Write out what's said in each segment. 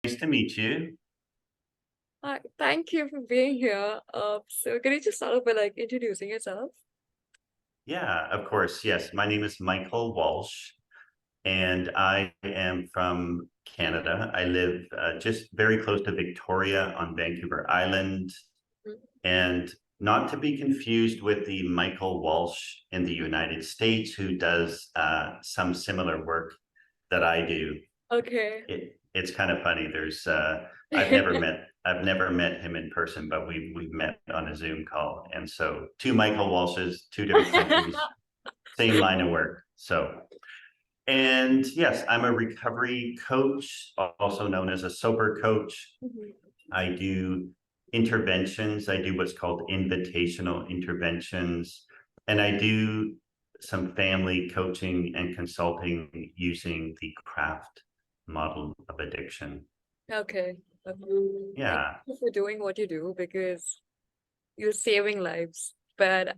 Nice to meet you. Hi, thank you for being here. So can you just start off by like introducing yourself? Yeah, of course. Yes, my name is Michael Walsh, and I am from Canada. I live just very close to Victoria on Vancouver Island, Mhm. and not to be confused with the Michael Walsh in the United States, who does some similar work that I do. Okay. It's kind of funny. I've never met him in person, but we've met on a Zoom call. And so two Michael Walshes, two different countries, same line of work. So and yes, I'm a recovery coach, also known as a sober coach. Mhm. I do interventions. I do what's called invitational interventions, and I do some family coaching and consulting using the craft model of addiction. Okay. Thank Yeah, you for doing what you do because you're saving lives. But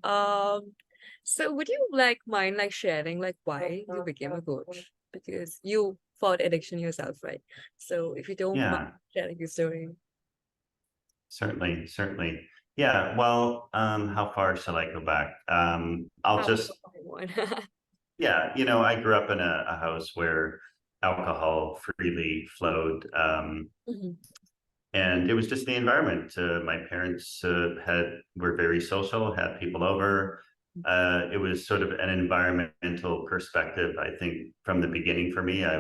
so would you like mind like sharing like why you became a coach? Because you fought addiction yourself, right? So if you don't mind yeah, sharing your story. certainly, certainly. Yeah, well, how far shall I go back? I'll How just, I want. yeah, I grew up in a house where alcohol freely flowed. Mhm. And it was just the environment. My parents were very social, had people over. It was sort of an environmental perspective. I think from the beginning for me, I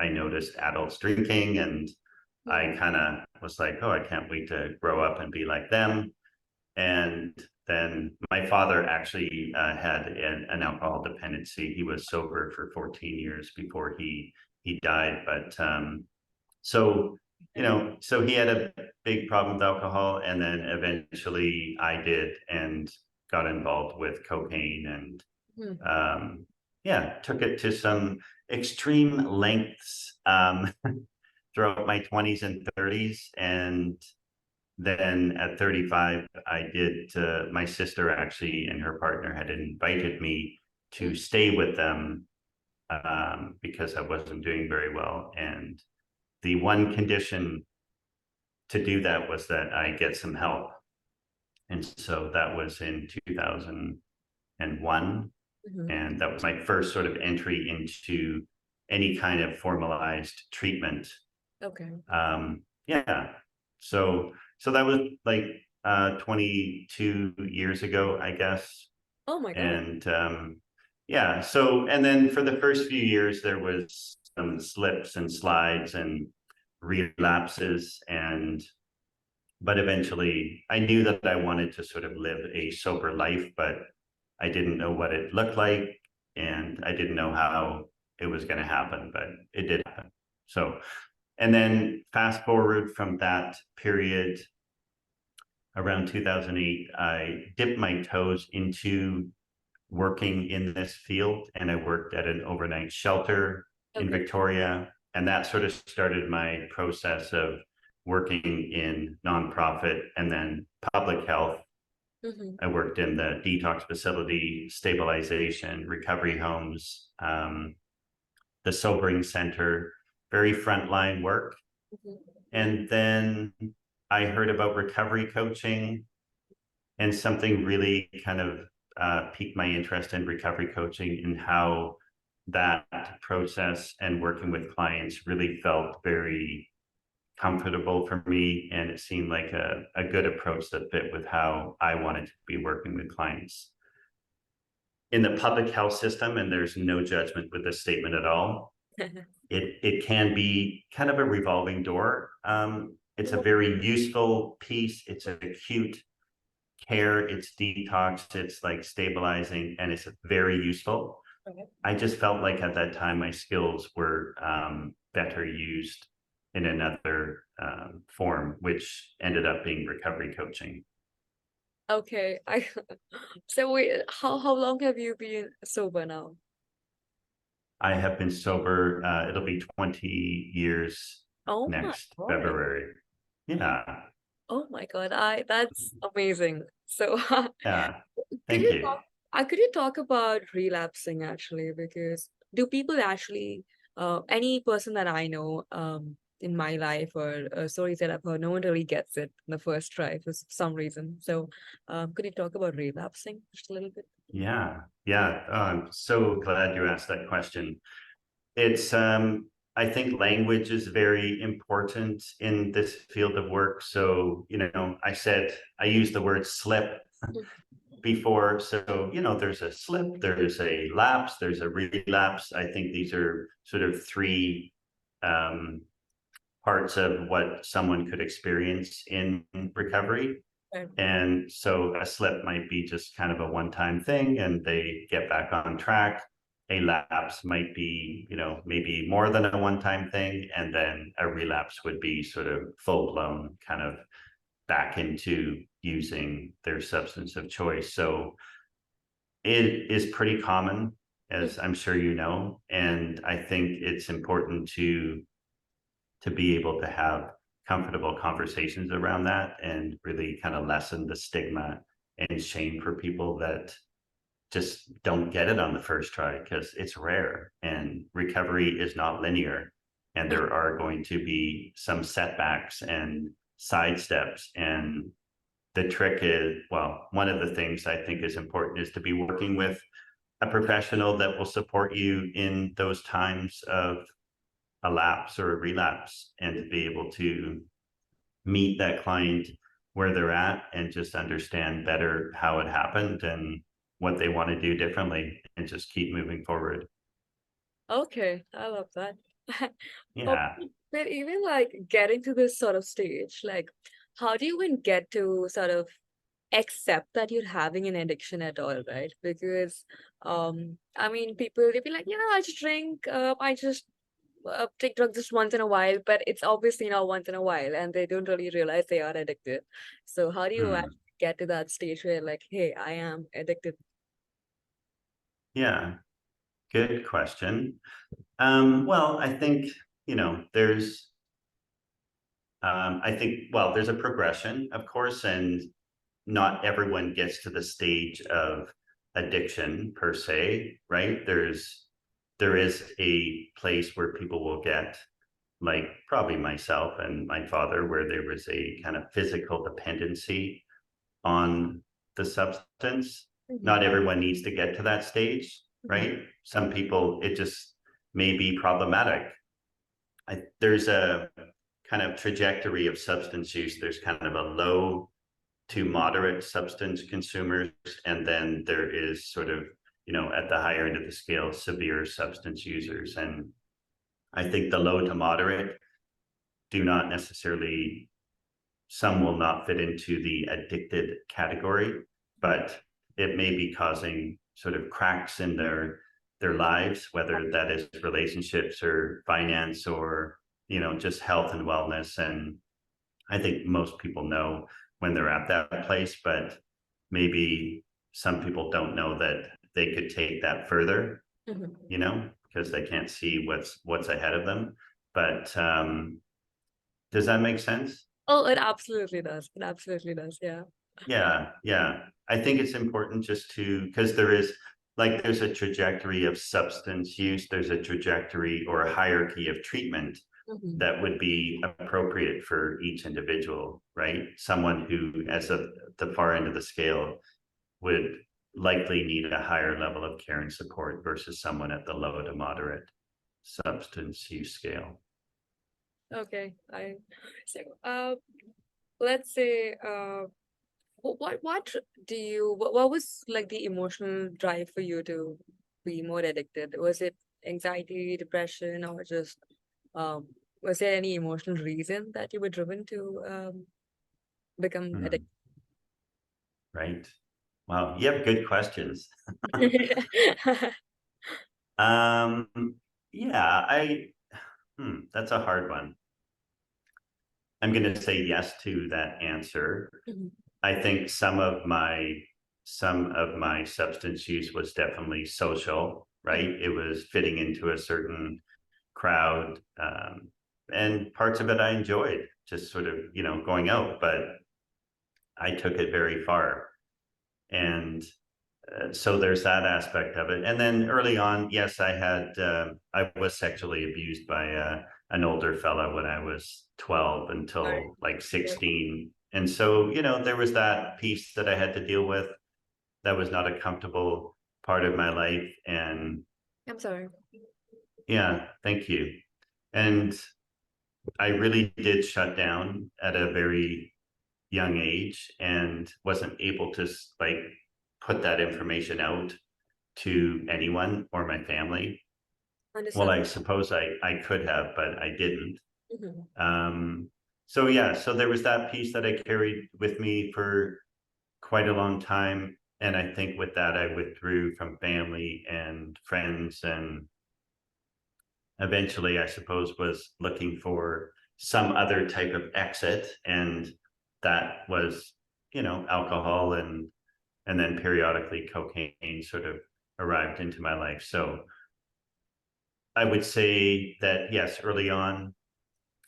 noticed adults drinking, and I Mhm. kind of was like, oh, I can't wait to grow up and be like them. And then my father actually had an alcohol dependency. He was sober for 14 years before he died, but so, Okay. so he had a big problem with alcohol, and then eventually I did and got involved with cocaine and Mhm. yeah, took it to some extreme lengths throughout my 20s and 30s. And then at 35, my sister actually and her partner had invited me to stay with them because I wasn't doing very well. And the one condition to do that was that I get some help. And so that was in 2001. Mhm. And that was my first sort of entry into any kind of formalized treatment. Okay. Yeah. So that was like 22 years ago, I guess. Oh my God. And yeah, so and then for the first few years there was some slips and slides and relapses, and but eventually I knew that I wanted to sort of live a sober life, but I didn't know what it looked like, and I didn't know how it was going to happen, but it did happen. So, and then fast forward from that period around 2008, I dipped my toes into working in this field, and I worked at an overnight shelter in Okay. Victoria. And that sort of started my process of working in nonprofit and then public health. Mhm. I worked in the detox facility, stabilization, recovery homes, the sobering center, very frontline work. Mhm. And then I heard about recovery coaching, and something really kind of piqued my interest in recovery coaching and how that process and working with clients really felt very comfortable for me. And it seemed like a good approach that fit with how I wanted to be working with clients. In the public health system, and there's no judgment with this statement at all, it can be kind of a revolving door. It's a very useful piece. It's an acute care, it's detox, it's like stabilizing, and it's very useful. Okay. I just felt like at that time my skills were better used in another form, which ended up being recovery coaching. Okay. I so wait, how long have you been sober now? I have been sober, it'll be 20 years Oh my next God. February. Yeah, Oh my God. I that's amazing. So yeah, could thank you you. talk could you talk about relapsing actually? Because do people actually any person that I know, in my life or stories that I've heard, no one really gets it in the first try for some reason. So, could you talk about relapsing just a little bit? Yeah. I'm so glad you asked that question. It's I think language is very important in this field of work. So, I said I used the word slip before. So, there's a slip, there's a lapse, there's a relapse. I think these are sort of three um, parts of what someone could experience in recovery. Right. And so a slip might be just kind of a one-time thing and they get back on track. A lapse might be, maybe more than a one-time thing. And then a relapse would be sort of full-blown kind of back into using their substance of choice. So it is pretty common, as I'm sure you know. And I think it's important to be able to have comfortable conversations around that and really kind of lessen the stigma and shame for people that just don't get it on the first try, because it's rare and recovery is not linear, and there are going to be some setbacks and sidesteps. And the trick is, well, one of the things I think is important is to be working with a professional that will support you in those times of a lapse or a relapse, and to be able to meet that client where they're at and just understand better how it happened and what they want to do differently and just keep moving forward. Okay, I love that. Oh, Yeah. but even like getting to this sort of stage, like how do you even get to sort of accept that you're having an addiction at all, right? Because I mean people they be like, I just drink, I just take drugs just once in a while, but it's obviously not once in a while and they don't really realize they are addicted. So how do you Hmm. actually get to that stage where like, hey, I am addicted? Yeah. Good question. Well, I think, there's I think, well, there's a progression, of course, and not everyone gets to the stage of addiction per se, right? There is a place where people will get, like probably myself and my father, where there was a kind of physical dependency on the substance. Mhm. Not everyone needs to get to that stage, Mhm. right? Some people, it just may be problematic. There's a kind of trajectory of substance use. There's kind of a low to moderate substance consumers, and then there is sort of, at the higher end of the scale, severe substance users. And I think the low to moderate do not necessarily, some will not fit into the addicted category, but it may be causing sort of cracks in their lives, whether that is relationships or finance or, just health and wellness. And I think most people know when they're at that place, but maybe some people don't know that they could take that further, Mhm. because they can't see what's ahead of them. But does that make sense? Oh, it absolutely does. It absolutely does. Yeah. Yeah. I think it's important just to, because there's a trajectory of substance use, there's a trajectory or a hierarchy of treatment Mhm. that would be appropriate for each individual, right? Someone who, as the far end of the scale, would likely need a higher level of care and support versus someone at the low to moderate substance use scale. Okay. I so let's say what do you what was like the emotional drive for you to be more addicted? Was it anxiety, depression, or just um was there any emotional reason that you were driven to become Hmm, addicted? right. Wow, you have good questions. Um, yeah, that's a hard one. I'm going to say yes to that answer. Mhm. I think some of my substance use was definitely social, right? It was fitting into a certain crowd, and parts of it I enjoyed, just sort of, going out, but I took it very far. And so there's that aspect of it. And then early on, yes, I was sexually abused by an older fella when I was 12 Sorry. until like Yeah. 16. And so, there was that piece that I had to deal with that was not a comfortable part of my life. And I'm sorry. yeah, thank you. And I really did shut down at a very young age and wasn't able to like put that information out to anyone or my family. Well, Understand. I suppose I could have, but I didn't. Mhm. Um, so yeah, so there was that piece that I carried with me for quite a long time. And I think with that, I withdrew from family and friends, and eventually, I suppose, was looking for some other type of exit. And that was, alcohol, and then periodically cocaine sort of arrived into my life. So I would say that yes, early on,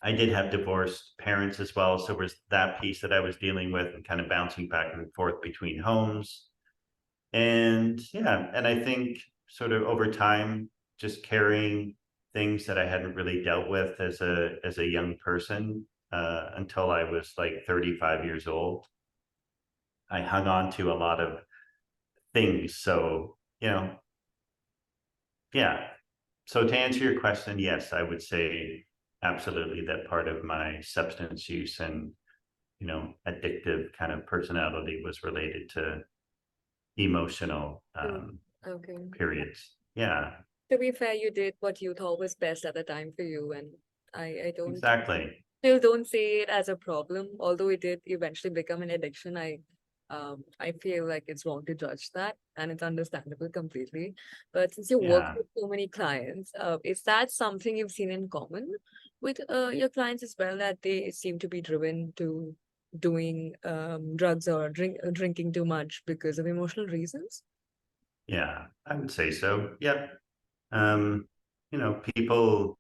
I did have divorced parents as well. So was that piece that I was dealing with and kind of bouncing back and forth between homes. And yeah, and I think sort of over time, just carrying things that I hadn't really dealt with as a young person until I was like 35 years old. I hung on to a lot of things. So, yeah. So to answer your question, yes, I would say absolutely that part of my substance use and addictive kind of personality was related to emotional Mm. Okay. periods. Yeah, To be fair, you did what you thought was best at the time for you, and I don't exactly. still don't see it as a problem, although it did eventually become an addiction. I feel like it's wrong to judge that, and it's understandable completely. But since you work Yeah. with so many clients, is that something you've seen in common with your clients as well, that they seem to be driven to doing drugs or drinking too much because of emotional reasons? Yeah, I would say so. Yep. Um, people,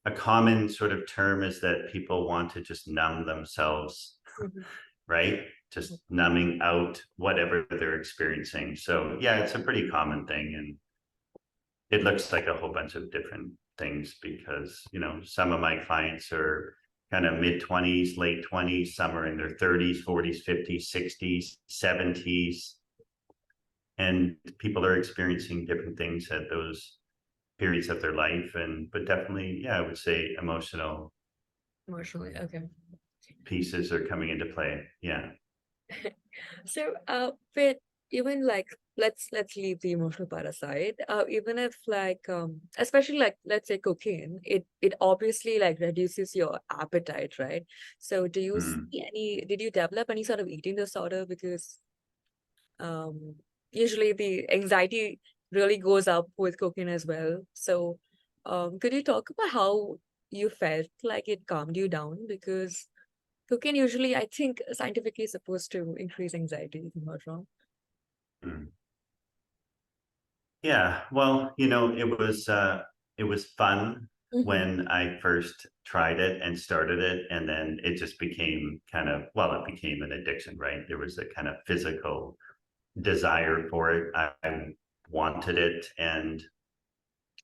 a common sort of term is that people want to just numb themselves, Mhm. right? Mhm. Just numbing out whatever they're experiencing. So yeah, it's a pretty common thing. And it looks like a whole bunch of different things because, some of my clients are kind of mid 20s, late 20s, some are in their 30s, 40s, 50s, 60s, 70s. And people are experiencing different things at those periods of their life. And but definitely, yeah, I would say emotional Emotionally, okay. pieces are coming into play. Yeah. So, but even like let's leave the emotional part aside. Even if like especially like let's say cocaine, it obviously like reduces your appetite, right? So, do you Mm. see any? Did you develop any sort of eating disorder? Because um usually the anxiety really goes up with cocaine as well. So, could you talk about how you felt like it calmed you down? Because cocaine usually, I think, scientifically is supposed to increase anxiety, if I'm not wrong. Mm. Yeah. Well, it was fun Mm-hmm. when I first tried it and started it, and then it just became it became an addiction, right? There was a kind of physical desire for it. I wanted it, and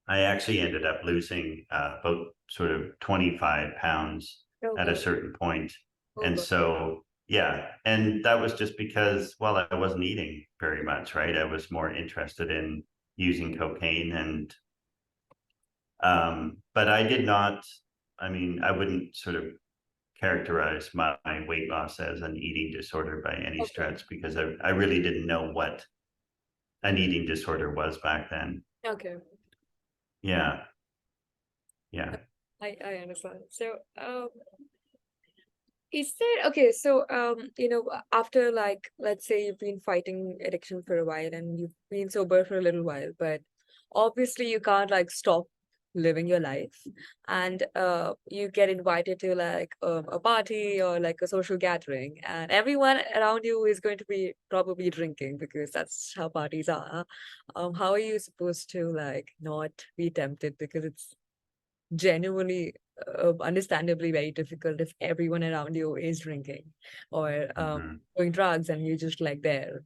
I actually ended up losing about sort of 25 pounds Oh at a God. certain point. Oh And God. so, yeah, and that was just because, well, I wasn't eating very much, right? I was more interested in using cocaine, and but I did not, I mean, I wouldn't sort of characterize my weight loss as an eating disorder by any Okay. stretch because I really didn't know what an eating disorder was back then. Okay. Yeah, yeah. I understand. So, is there okay? So, after like, let's say you've been fighting addiction for a while and you've been sober for a little while, but obviously you can't like stop living your life, and you get invited to like a party or like a social gathering, and everyone around you is going to be probably drinking because that's how parties are. How are you supposed to like not be tempted because it's genuinely understandably very difficult if everyone around you is drinking or Mhm. doing drugs and you're just like there.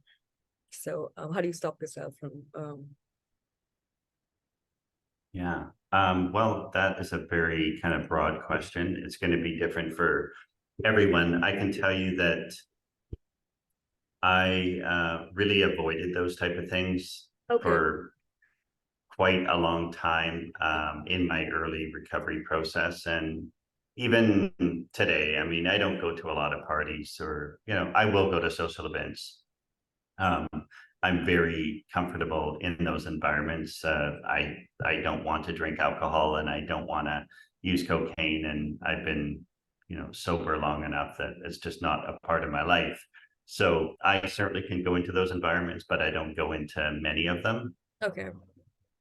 So how do you stop yourself from Yeah. Well, that is a very kind of broad question. It's going to be different for everyone. I can tell you that I really avoided those type of things Okay. for quite a long time in my early recovery process. And even today, I mean, I don't go to a lot of parties or, I will go to social events. Um, I'm very comfortable in those environments. I don't want to drink alcohol and I don't want to use cocaine. And I've been, sober long enough that it's just not a part of my life. So I certainly can go into those environments, but I don't go into many of them. Okay.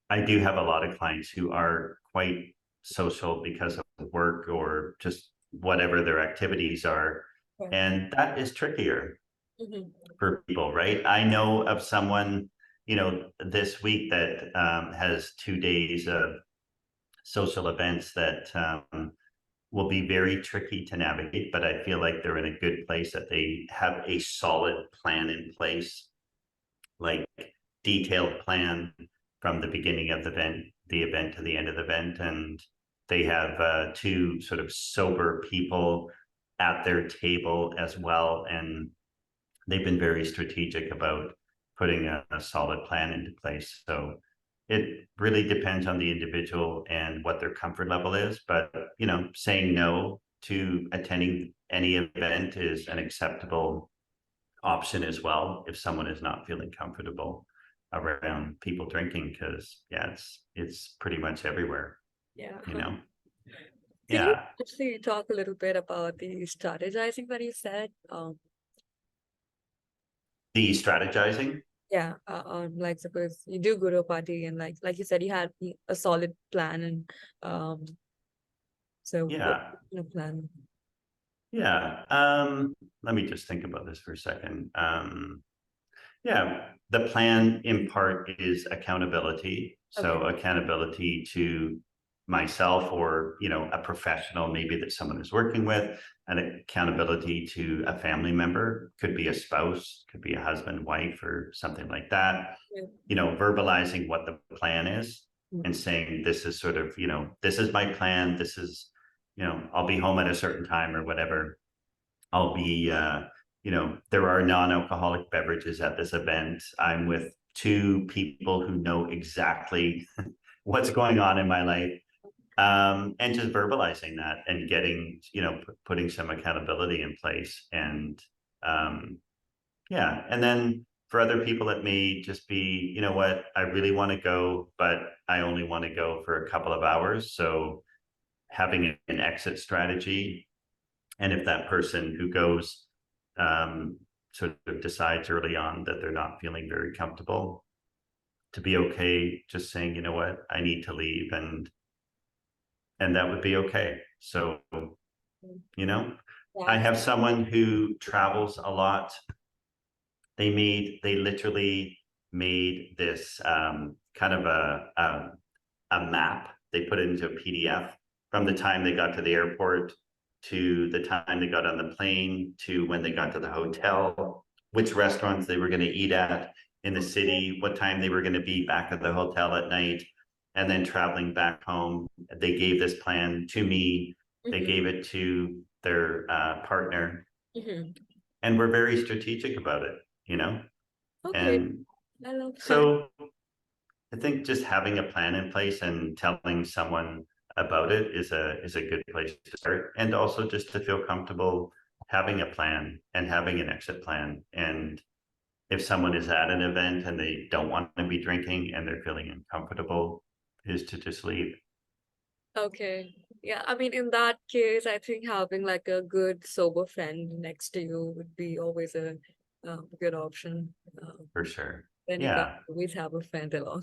I do have a lot of clients who are quite social because of work or just whatever their activities are. Yeah. And that is trickier Hmm. for people, right? I know of someone, this week that has 2 days of social events that will be very tricky to navigate, but I feel like they're in a good place that they have a solid plan in place, like detailed plan from the beginning of the event to the end of the event. And they have two sort of sober people at their table as well. And they've been very strategic about putting a solid plan into place. So it really depends on the individual and what their comfort level is. But, saying no to attending any event is an acceptable option as well if someone is not feeling comfortable around people drinking, because yeah, it's pretty much everywhere, Yeah. you know. Can you Yeah, actually talk a little bit about the strategizing that you said? the strategizing. Yeah, like suppose you do go to a party and like you said, you had a solid plan and um, so what Yeah, kind of plan? yeah. Let me just think about this for a second. Yeah, the plan in part is accountability. Okay. So accountability to myself or, a professional maybe that someone is working with, and accountability to a family member, could be a spouse, could be a husband, wife, or something like that. Yeah. Verbalizing what the plan is Mm. and saying, this is sort of, this is my plan. This is, I'll be home at a certain time or whatever. I'll be, there are non-alcoholic beverages at this event. I'm with two people who know exactly what's going on in my life. And just verbalizing that and getting, putting some accountability in place. And yeah, and then for other people, it may just be, what, I really want to go, but I only want to go for a couple of hours. So having an exit strategy, and if that person who goes sort of decides early on that they're not feeling very comfortable, to be okay just saying, what, I need to leave, and that would be okay. So, you know, I Yeah. have someone who travels a lot. They literally made this kind of a map. They put it into a PDF from the time they got to the airport to the time they got on the plane to when they got to the hotel, which restaurants they were going to eat at in the city, what time they were going to be back at the hotel at night, and then traveling back home. They gave this plan to me. They Mm-hmm. gave it to their partner, Mm-hmm. and we're very strategic about it. Okay, And I love that. so I think just having a plan in place and telling someone about it is a good place to start, and also just to feel comfortable having a plan and having an exit plan. And if someone is at an event and they don't want to be drinking and they're feeling uncomfortable, is to just leave. Okay. Yeah, I mean, in that case, I think having like a good sober friend next to you would be always a good option. For sure. Then you can Yeah, always have a friend along.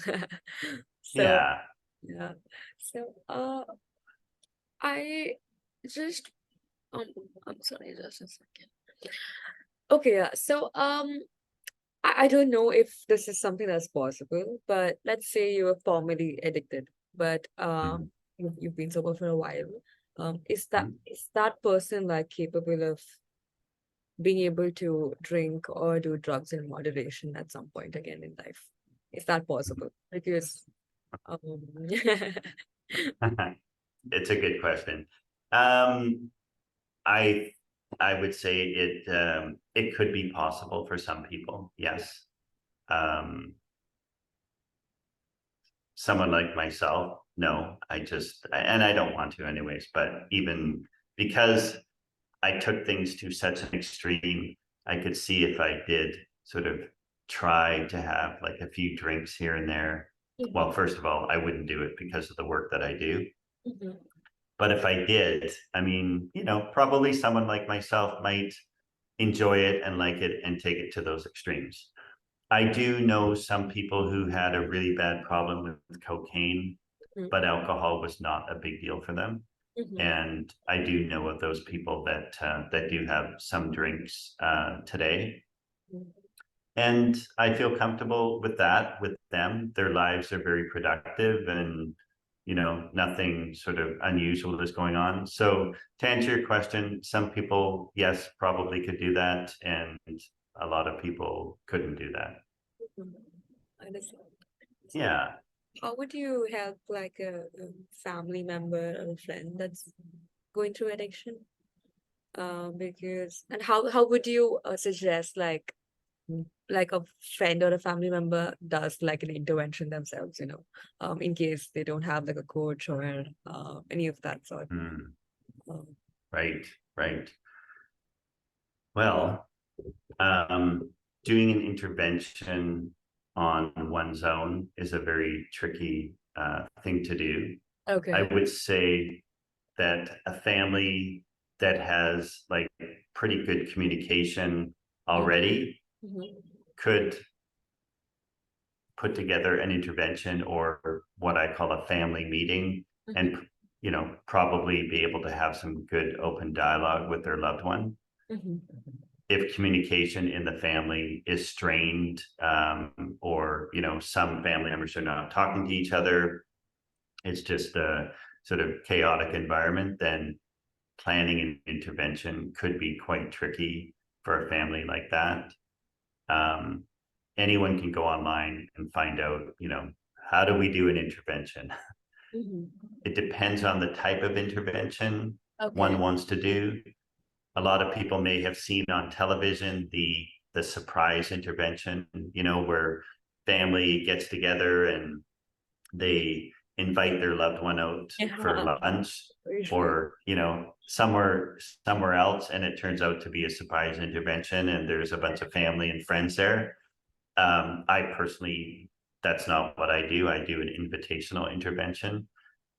So, yeah. yeah. So, I just um, I'm sorry, just a second. Okay, yeah. So, I don't know if this is something that's possible, but let's say you were formerly addicted, but Mhm. you've been sober for a while. Is that Mhm. is that person like capable of being able to drink or do drugs in moderation at some point again in life? Is that possible? Because It's a good question. Um, I I would say it could be possible for some people, yes. Um, Someone like myself, no, and I don't want to anyways, but even because I took things to such an extreme, I could see if I did sort of try to have like a few drinks here and there. Well, Mhm, first of all, I wouldn't do it because of the work that I do. mhm, But if I did, I mean, probably someone like myself might enjoy it and like it and take it to those extremes. I do know some people who had a really bad problem with cocaine, mhm, but alcohol was not a big deal for them. mhm, And I do know of those people that do have some drinks today, mhm. and I feel comfortable with that. With them, their lives are very productive, and nothing sort of unusual is going on. So to answer your question, some people, yes, probably could do that, and a lot of people couldn't do that. Mhm. I understand. So, Yeah. how would you help like a family member or a friend that's going through addiction? Because and how would you suggest like a friend or a family member does like an intervention themselves, in case they don't have like a coach or any of that sort. Mm, Um, right. Right. Well, um, doing an intervention on one's own is a very tricky thing to do. I okay. would say that a family that has like pretty good communication already Mm-hmm. could put together an intervention or what I call a family meeting, and Mm-hmm. probably be able to have some good open dialogue with their loved one. Mm-hmm. If communication in the family is strained, or some family members are not talking to each other, it's just a sort of chaotic environment, then planning an intervention could be quite tricky for a family like that. um, Anyone can go online and find out, how do we do an intervention. Mm-hmm. It depends on the type of intervention one Okay. wants to do. A lot of people may have seen on television the surprise intervention, where family gets together and they invite their loved one out for Yeah, lunch, usually. or somewhere else, and it turns out to be a surprise intervention and there's a bunch of family and friends there. I personally, that's not what I do. I do an invitational intervention.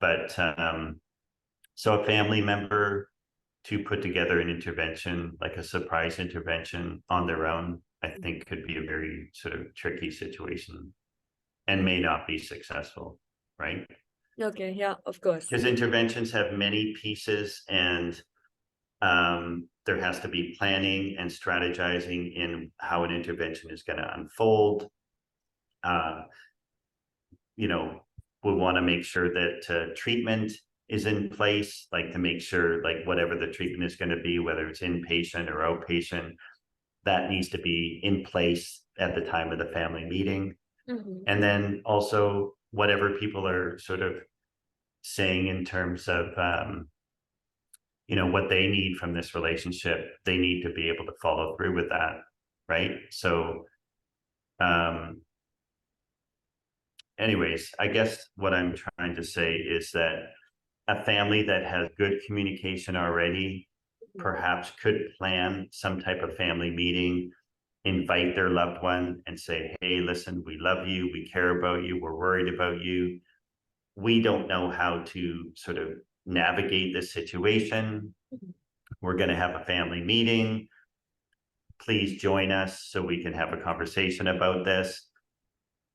But so a family member to put together an intervention, like a surprise intervention on their own, I think could be a very sort of tricky situation and may not be successful, right? Okay, yeah, of course. Because interventions have many pieces, and there has to be planning and strategizing in how an intervention is going to unfold. Uh, you know, we want to make sure that treatment is in place, like to make sure, like whatever the treatment is going to be, whether it's inpatient or outpatient, that needs to be in place at the time of the family meeting. Mm-hmm. And then also whatever people are sort of saying in terms of what they need from this relationship, they need to be able to follow through with that, right? So um anyways, I guess what I'm trying to say is that a family that has good communication already perhaps could plan some type of family meeting, invite their loved one and say, hey, listen, we love you, we care about you, we're worried about you, we don't know how to sort of navigate this situation, we're going to have a family meeting, please join us so we can have a conversation about this.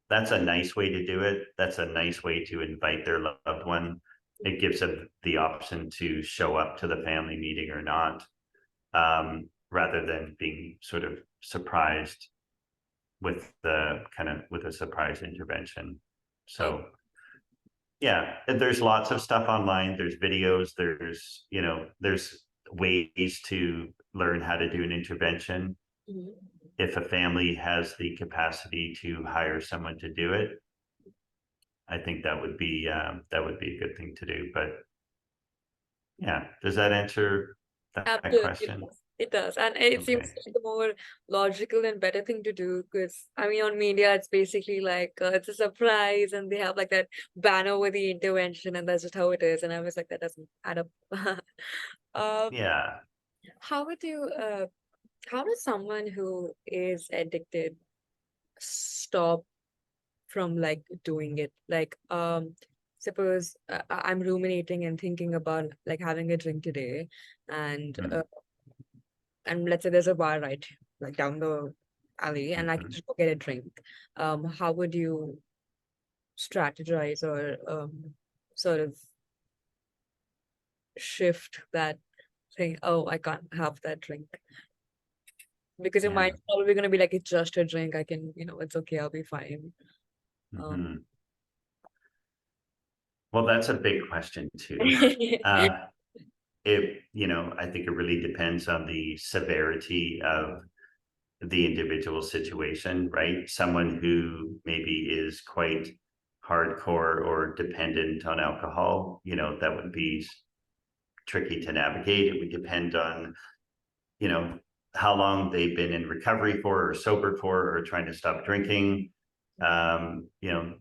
That's a nice way to do it. That's a nice way to invite their loved one. It gives them the option to show up to the family meeting or not, rather than being sort of surprised with a surprise intervention. Oh, So yeah, and there's lots of stuff online. There's videos. There's ways to learn how to do an intervention mhm. if a family has the capacity to hire someone to do it. I think that would be a good thing to do. But yeah, does that answer that Absolutely, it question? does. It does. And it seems Okay. like the more logical and better thing to do because, I mean, on media, it's basically like it's a surprise and they have like that banner with the intervention and that's just how it is. And I was like, that doesn't add up. Um, Yeah. how would you, how does someone who is addicted stop from like doing it? Like, suppose I'm ruminating and thinking about like having a drink today Mm-hmm. and let's say there's a bar right like down the alley and I can Mm-hmm. just go get a drink. How would you strategize or sort of shift that thing? Oh, I can't have that drink because your Yeah. mind's probably gonna be like, it's just a drink. I can, it's okay. I'll be fine. Um, Mm-hmm. Well, that's a big question too. Uh, I think it really depends on the severity of the individual situation, right? Someone who maybe is quite hardcore or dependent on alcohol, that would be tricky to navigate. It would depend on, you know, how long they've been in recovery for or sober for or trying to stop drinking.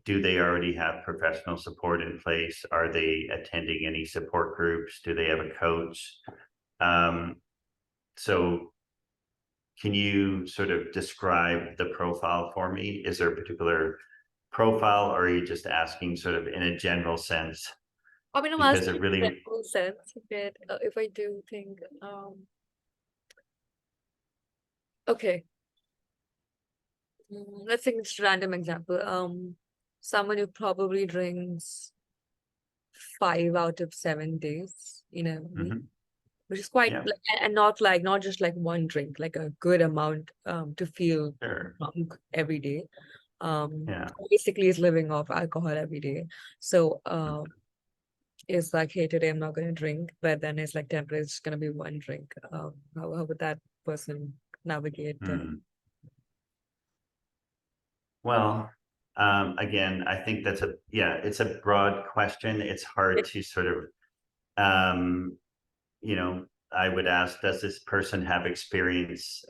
Do they already have professional support in place? Are they attending any support groups? Do they have a coach? Um, so can you sort of describe the profile for me? Is there a particular profile, or are you just asking sort of in a general sense? I mean, I'm Because asking it in a really, general sense, but if I do think, okay, let's take this random example. Someone who probably drinks 5 out of 7 days in a week, mhm, which is quite yeah, like, and not like not just like one drink, like a good amount to feel sure, drunk every day. yeah, Basically is living off alcohol every day. So mm, it's like, hey, today I'm not gonna drink, but then it's like temporary, it's gonna be one drink. How would that person navigate? mm. Well, again, I think it's a broad question. It's hard It- to sort of, um, I would ask, does this person have experience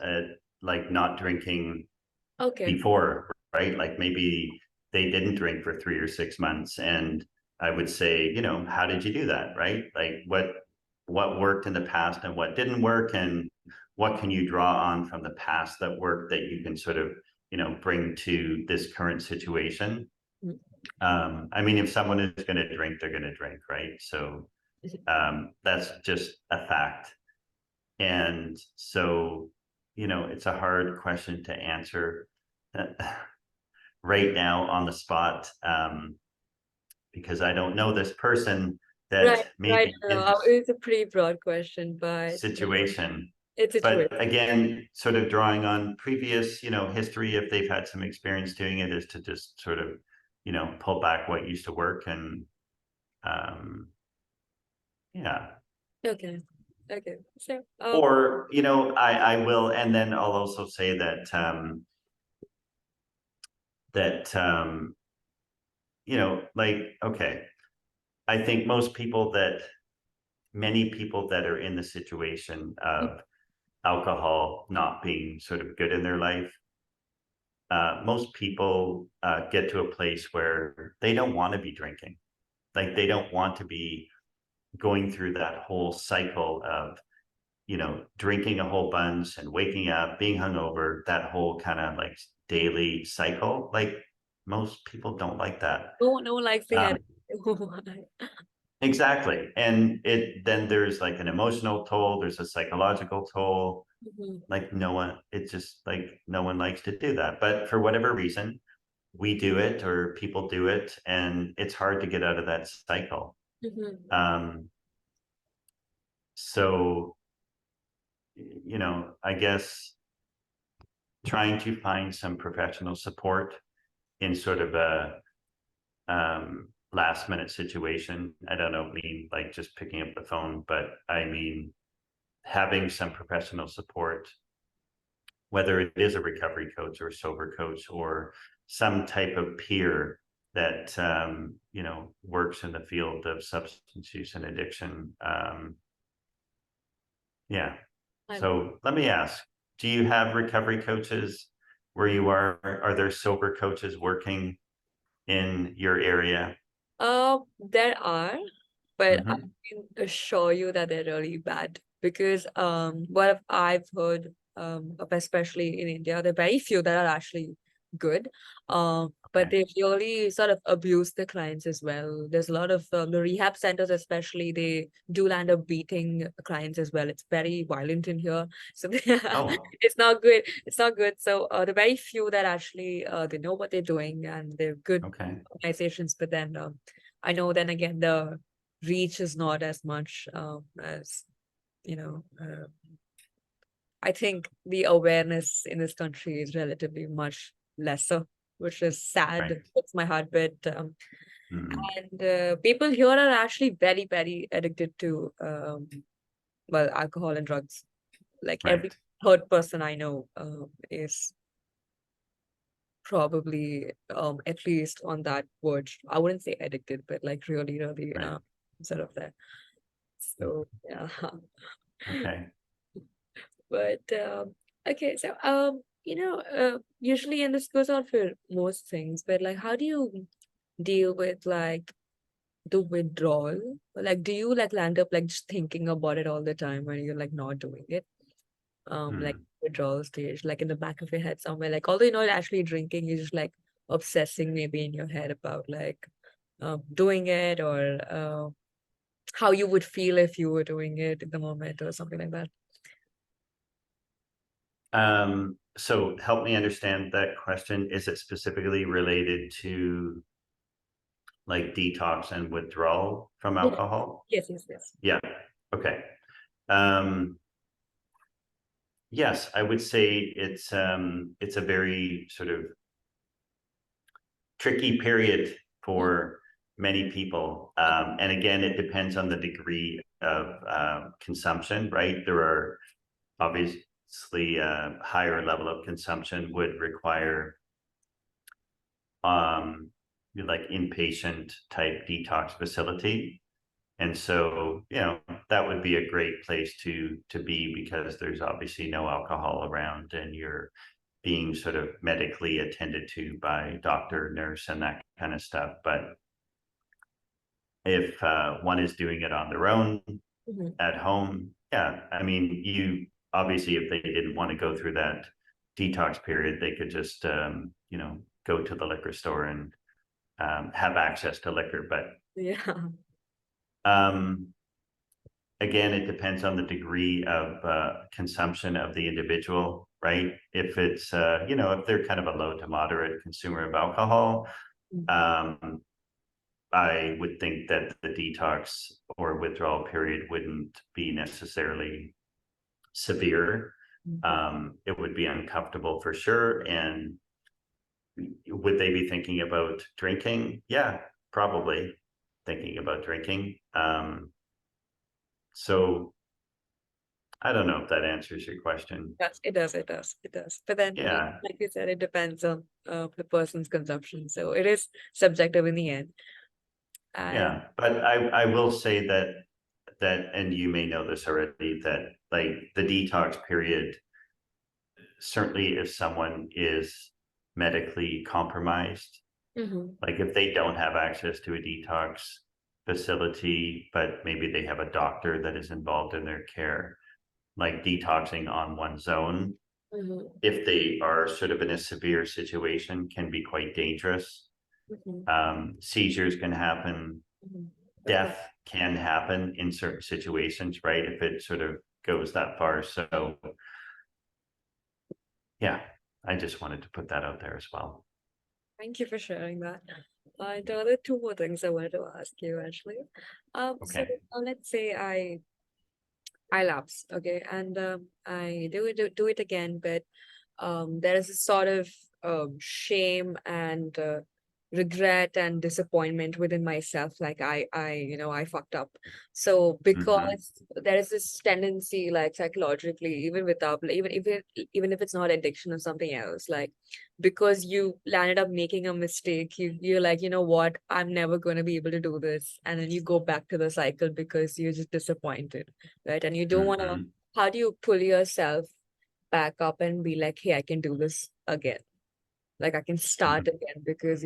like not drinking okay. before, right? Like maybe they didn't drink for 3 or 6 months, and I would say, how did you do that, right? Like what worked in the past and what didn't work, and what can you draw on from the past that worked that you can sort of, bring to this current situation. Mm. I mean, if someone is going to drink, they're going to drink, right? So that's just a fact. And so, it's a hard question to answer right now on the spot, because I don't know this person Right, that right. maybe in this It's a pretty broad question, but situation. it's a But twist. again, sort of drawing on previous, history, if they've had some experience doing it, is to just sort of, pull back what used to work and um, yeah. Okay. Okay. So, Or, I will, and then I'll also say that that like, okay, I think many people that are in the situation of alcohol not being sort of good in their life, most people get to a place where they don't want to be drinking. Like they don't want to be going through that whole cycle of, drinking a whole bunch and waking up, being hungover, that whole kind of like daily cycle. Like most people don't like that. no one likes the Um, headache. exactly. And then there's like an emotional toll, there's a psychological toll. Mhm, Like it's just like no one likes to do that. But for whatever reason, we do it or people do it, and it's hard to get out of that cycle. mhm, Um, so, I guess trying to find some professional support in sort of a last minute situation. I don't mean like just picking up the phone, but I mean having some professional support, whether it is a recovery coach or a sober coach or some type of peer that works in the field of substance use and addiction. Yeah. I'm So let me ask, do you have recovery coaches where you are? Are there sober coaches working in your area? there are, but I Hmm. can assure you that they're really bad because what I've heard of, especially in India, there are very few that are actually good. But Okay. they really sort of abuse the clients as well. There's a lot of the rehab centers, especially, they do land up beating clients as well. It's very violent in here, so Oh, it's not good. It's not good. So the very few that actually they know what they're doing and they're good okay. organizations, but then I know then again the reach is not as much as you know. I think the awareness in this country is relatively much lesser, which is Right. sad. It's my heart, but Hmm. and people here are actually very, very addicted to well, alcohol and drugs. Like every Right. third person I know is probably at least on that verge. I wouldn't say addicted, but like really, really Right. sort of there. So yeah. Okay. But okay, so usually, and this goes on for most things, but like how do you deal with like the withdrawal? Like do you like land up like just thinking about it all the time when you're like not doing it? Like Hmm. withdrawal stage, like in the back of your head somewhere, like although you're not actually drinking, you're just like obsessing maybe in your head about like doing it or how you would feel if you were doing it in the moment or something like that. So help me understand that question. Is it specifically related to like detox and withdrawal from Yeah. alcohol? Yes, yes, yes. Yeah. Okay. Um, yes, I would say it's a very sort of tricky period Mm, for many people. And again, it depends on the degree of consumption, right? There are obviously higher level of consumption would require um, like inpatient type detox facility. And so, that would be a great place to be because there's obviously no alcohol around and you're being sort of medically attended to by doctor, nurse, and that kind of stuff. But if one is doing it on their own mhm. at home, yeah, I mean, you obviously, if they didn't want to go through that detox period, they could just, go to the liquor store and have access to liquor. But Yeah. um, again, it depends on the degree of consumption of the individual, right? If it's, if they're kind of a low to moderate consumer of alcohol, Mm, um, I would think that the detox or withdrawal period wouldn't be necessarily severe. mhm. It would be uncomfortable for sure. And would they be thinking about drinking? Yeah, probably thinking about drinking. So I don't know if that answers your question. Yes, it does, it does, it does. But then, Yeah, like you said, it depends on the person's consumption. So it is subjective in the end. And yeah. But I will say that, and you may know this already, that like the detox period, certainly if someone is medically compromised, mhm, like if they don't have access to a detox facility, but maybe they have a doctor that is involved in their care, like detoxing on one's own, mhm, if they are sort of in a severe situation, can be quite dangerous. mhm, Seizures can happen, mhm. Okay. death can happen in certain situations, right? If it sort of goes that far. So, yeah, I just wanted to put that out there as well. Thank you for sharing that. There are two more things I wanted to ask you actually. So Okay. let's say I lapse, okay, and I do it again, but there is a sort of shame and regret and disappointment within myself, like I fucked up. So Hmm. because there is this tendency, like psychologically, even without, like, even if it's not addiction or something else, like because you landed up making a mistake, you're like, you know what, I'm never going to be able to do this, and then you go back to the cycle because you're just disappointed, right? And you don't want to. Hmm. How do you pull yourself back up and be like, hey, I can do this again, like I can start Hmm. again? Because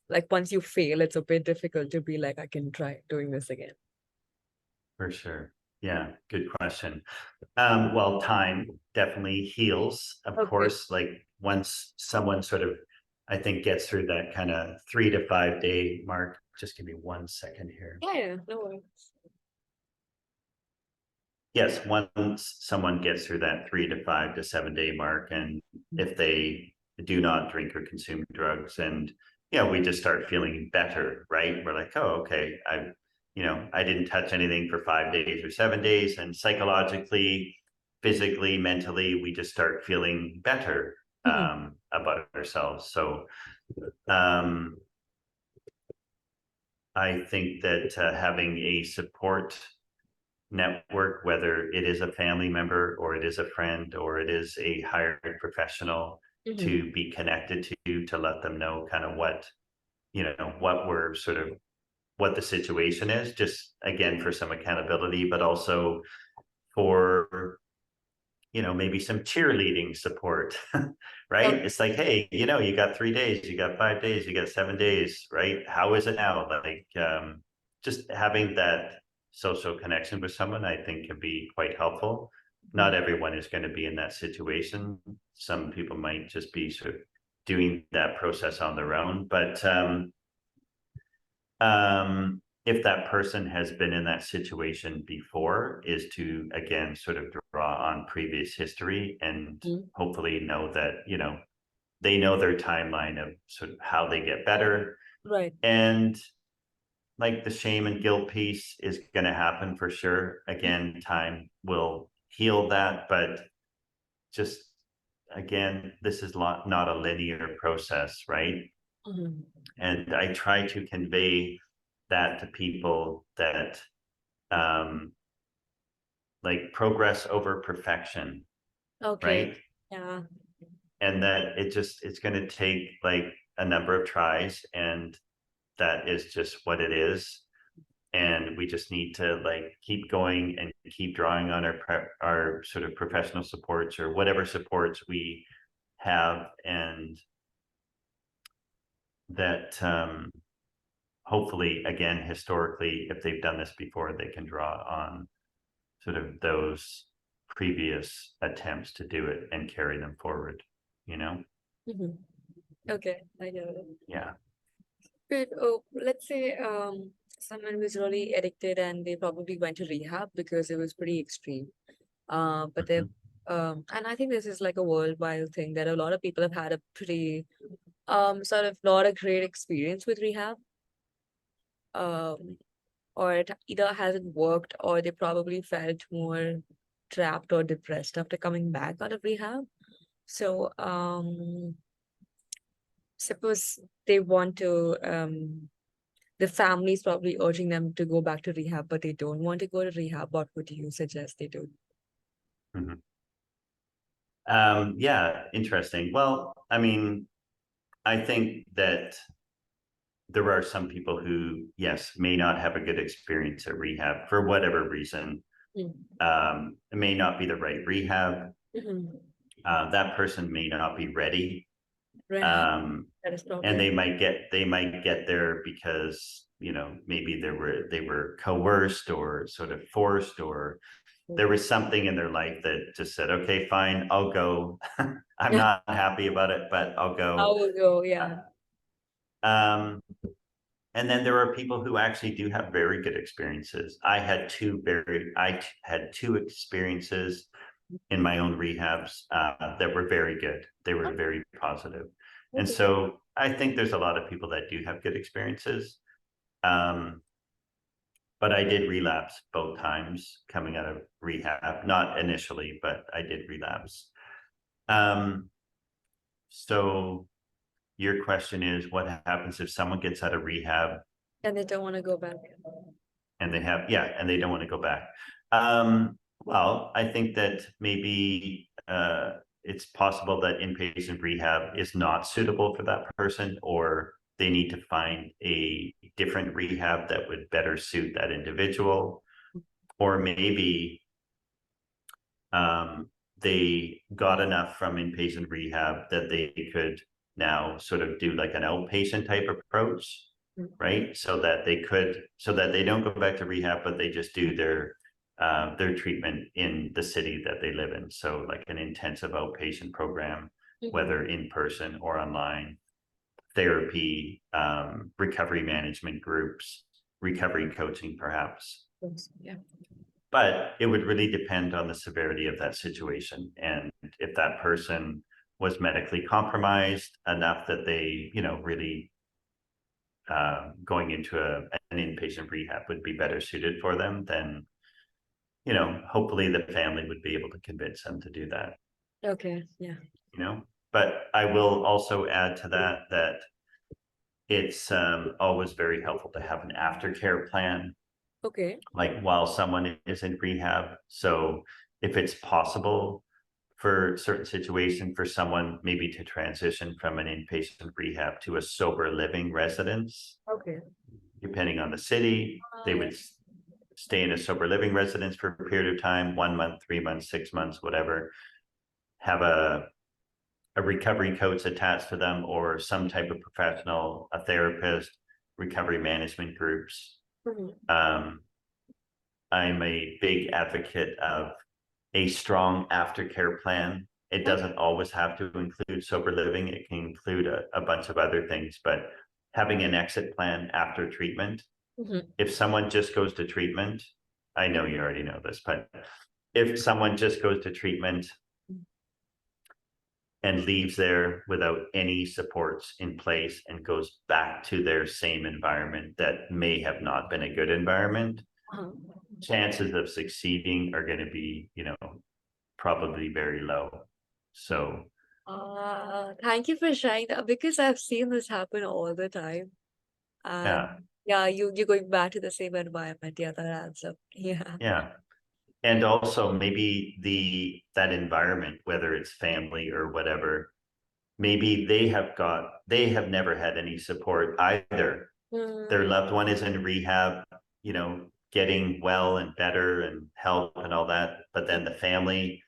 like once you fail, it's a bit difficult to be like, I can try doing this again. For sure. Yeah, good question. Well, time definitely heals, of Okay. course. Like once someone sort of, I think, gets through that kind of 3 to 5 day mark. Just give me 1 second here. Yeah, yeah, no worries. Yes, once someone gets through that 3 to 5 to 7 day mark, and if they do not drink or consume drugs, and yeah, we just start feeling better, right? We're like, oh, okay, I didn't touch anything for 5 days or 7 days, and psychologically, physically, mentally, we just start feeling better Mhm. about ourselves. So um, I think that having a support network, whether it is a family member or it is a friend or it is a hired professional, Mhm. to be connected to let them know kind of what we're sort of what the situation is, just again for some accountability, but also for maybe some cheerleading support, right? Okay. It's like, hey, you got 3 days, you got 5 days, you got 7 days, right? How is it now? Like, just having that social connection with someone, I think, can be quite helpful. Mhm. Not everyone is going to be in that situation. Some people might just be sort of doing that process on their own, but if that person has been in that situation before, is to again sort of draw on previous history and Mhm. hopefully know that they know their timeline of sort of how they get better. Right. And like the shame and guilt piece is going to happen for sure. Again, time will heal that, but just again, this is not a linear process, right? Mhm. And I try to convey that to people, that um, like progress over perfection, Okay. right? Yeah. And that it's going to take like a number of tries, and that is just what it is. And we just need to like keep going and keep drawing on our sort of professional supports or whatever supports we have, and that hopefully, again, historically, if they've done this before, they can draw on sort of those previous attempts to do it and carry them forward, you know? Mhm. Okay, I get it. Yeah. But oh, let's say someone was really addicted and they probably went to rehab because it was pretty extreme. But they Mhm. and I think this is like a worldwide thing that a lot of people have had a pretty sort of not a great experience with rehab. Um, or it either hasn't worked or they probably felt more trapped or depressed after coming back out of rehab. So suppose they want to the family's probably urging them to go back to rehab, but they don't want to go to rehab. What would you suggest they do? Mhm. Yeah, interesting. Well, I mean, I think that there are some people who, yes, may not have a good experience at rehab for whatever reason. Mm. It may not be the right rehab. Mhm. That person may not be ready. Right. Um, That is and probably. they might get there because maybe they were coerced or sort of forced, or there was something in their life that just said, okay, fine, I'll go. I'm Yeah, not happy about it, but I'll I go. will go. Yeah. Um, and then there are people who actually do have very good experiences. I had two experiences in my own rehabs that were very good. They were Okay. very positive. And Okay. so I think there's a lot of people that do have good experiences. Um, but I did relapse both times coming out of rehab, not initially, but I did relapse. Um, so your question is what happens if someone gets out of rehab And they don't want to go back. and they have, yeah, and they don't want to go back. Well, I think that maybe it's possible that inpatient rehab is not suitable for that person, or they need to find a different rehab that would better suit that individual, or maybe they got enough from inpatient rehab that they could now sort of do like an outpatient type approach, right? So that they don't go back to rehab, but they just do their treatment in the city that they live in. So like an intensive outpatient program, whether in person or online, therapy, recovery management groups, recovery coaching, perhaps. Yeah. But it would really depend on the severity of that situation. And if that person was medically compromised enough that they, really going into an inpatient rehab would be better suited for them, then, hopefully the family would be able to convince them to do that, Okay. Yeah. But I will also add to that it's always very helpful to have an aftercare plan, Okay. like while someone is in rehab. So if it's possible for certain situation for someone maybe to transition from an inpatient rehab to a sober living residence, Okay. depending on the city, they would stay in a sober living residence for a period of time, 1 month, 3 months, 6 months, whatever, have a recovery coach attached to them or some type of professional, a therapist, recovery management groups. I'm a big advocate of a strong aftercare plan. It doesn't always have to include sober living. It can include a bunch of other things, but having an exit plan after treatment. If someone just goes to treatment, I know you already know this, but if someone just goes to treatment and leaves there without any supports in place and goes back to their same environment that may have not been a good environment, chances of succeeding are going to be, probably very low. So thank you for sharing that, because I've seen this happen all the time. And yeah, you're going back to the same environment. Yeah, that adds up. Yeah. yeah. And also maybe that environment, whether it's family or whatever, maybe they have never had any support either. Their loved one is in rehab, getting well and better and help and all that, but then the family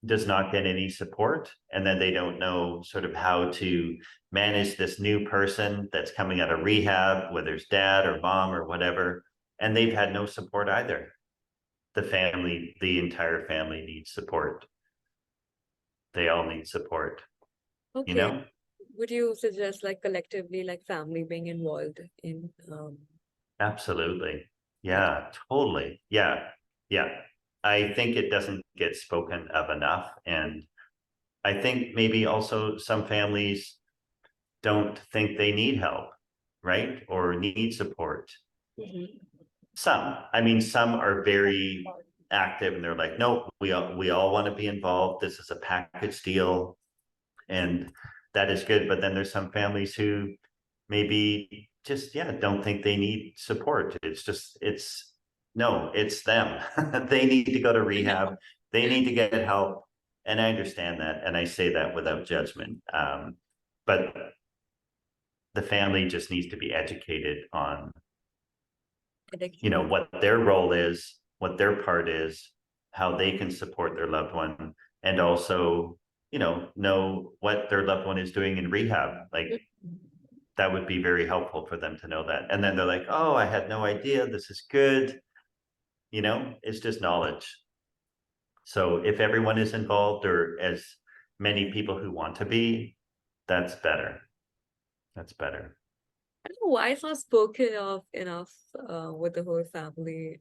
does not get any support, and then they don't know sort of how to manage this new person that's coming out of rehab, whether it's dad or mom or whatever, and they've had no support either. The entire family needs support. They all need support, Okay. Would you suggest like collectively, like family being involved in Absolutely. Yeah, totally. Yeah. Yeah. I think it doesn't get spoken of enough. And I think maybe also some families don't think they need help, right? Or need support. Some are very active and they're like, no, we all want to be involved. This is a package deal. And that is good. But then there's some families who maybe just, don't think they need support. No, it's them. They need to go to rehab. They need to get help. And I understand that. And I say that without judgment. But the family just needs to be educated on, addiction? what their role is, what their part is, how they can support their loved one, and also, know what their loved one is doing in rehab. Like, that would be very helpful for them to know that. And then they're like, oh, I had no idea. This is good. It's just knowledge. So if everyone is involved, or as many people who want to be, that's better. That's better. I don't know why it's not spoken of enough with the whole family.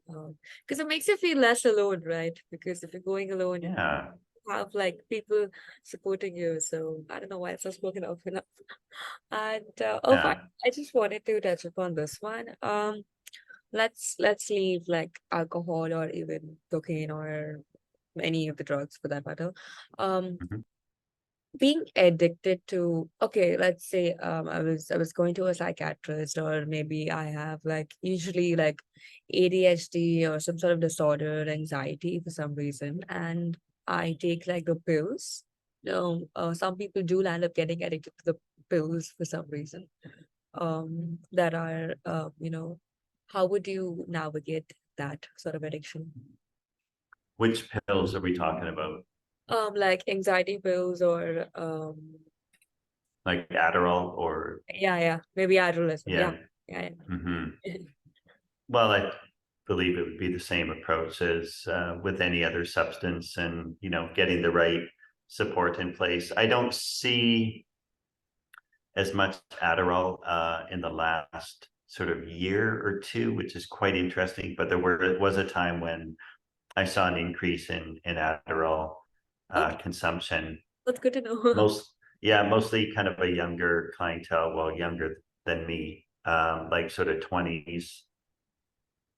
Because it makes you feel less alone, right? Because if you're going alone, Yeah. you have like people supporting you. So I don't know why it's not spoken of enough. And Yeah. I just wanted to touch upon this one. Let's leave like alcohol or even cocaine or any of the drugs for that matter. Um, Mhm. being addicted to, okay, let's say I was going to a psychiatrist, or maybe I have like usually like ADHD or some sort of disorder, anxiety for some reason, and I take like the pills. Some people do land up getting addicted to the pills for some reason. That are how would you navigate that sort of addiction? Which pills are we talking about? Like anxiety pills, or Like Adderall or yeah, maybe adolescent. Yeah, yeah. yeah, Hmm. yeah. Well, I believe it would be the same approach as with any other substance, and getting the right support in place. I don't see as much Adderall in the last sort of year or two, which is quite interesting. But was a time when I saw an increase in Adderall Okay, consumption. that's good to know. Mostly kind of a younger clientele, well, younger than me, like sort of 20s,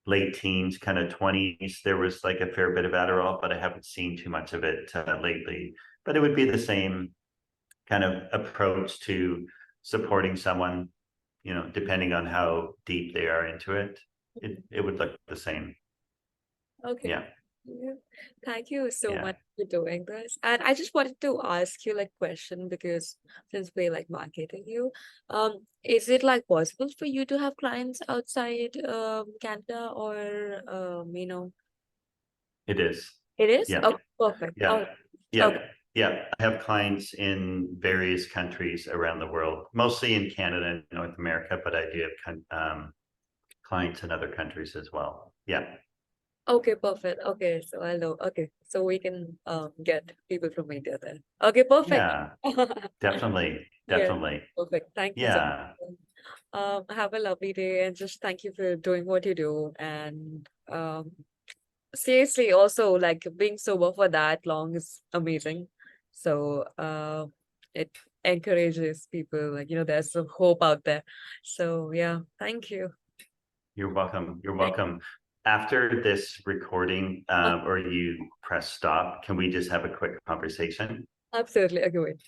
late teens, kind of 20s. There was like a fair bit of Adderall, but I haven't seen too much of it lately. But it would be the same kind of approach to supporting someone, depending on how deep they are into it. It would look the same. Okay. Yeah, Yeah. Thank you so yeah, much for doing this. And I just wanted to ask you like question, because since we're like marketing you, is it like possible for you to have clients outside Canada, or it is. it is? Yeah, Oh, perfect. yeah, Oh, yeah, okay. yeah. I have clients in various countries around the world, mostly in Canada and North America, but I do have clients in other countries as well. Yeah, Okay, perfect. Okay, so I know. Okay, so we can get people from India then. Okay, perfect. yeah, definitely, Yeah, definitely. perfect. Thank you so Yeah, much. Have a lovely day, and just thank you for doing what you do. And seriously, also like being sober for that long is amazing. So it encourages people, like there's some hope out there. So yeah, thank you. you're welcome. You're Thank welcome. After this recording, or you press stop, can we just have a quick conversation? Absolutely. Okay, wait.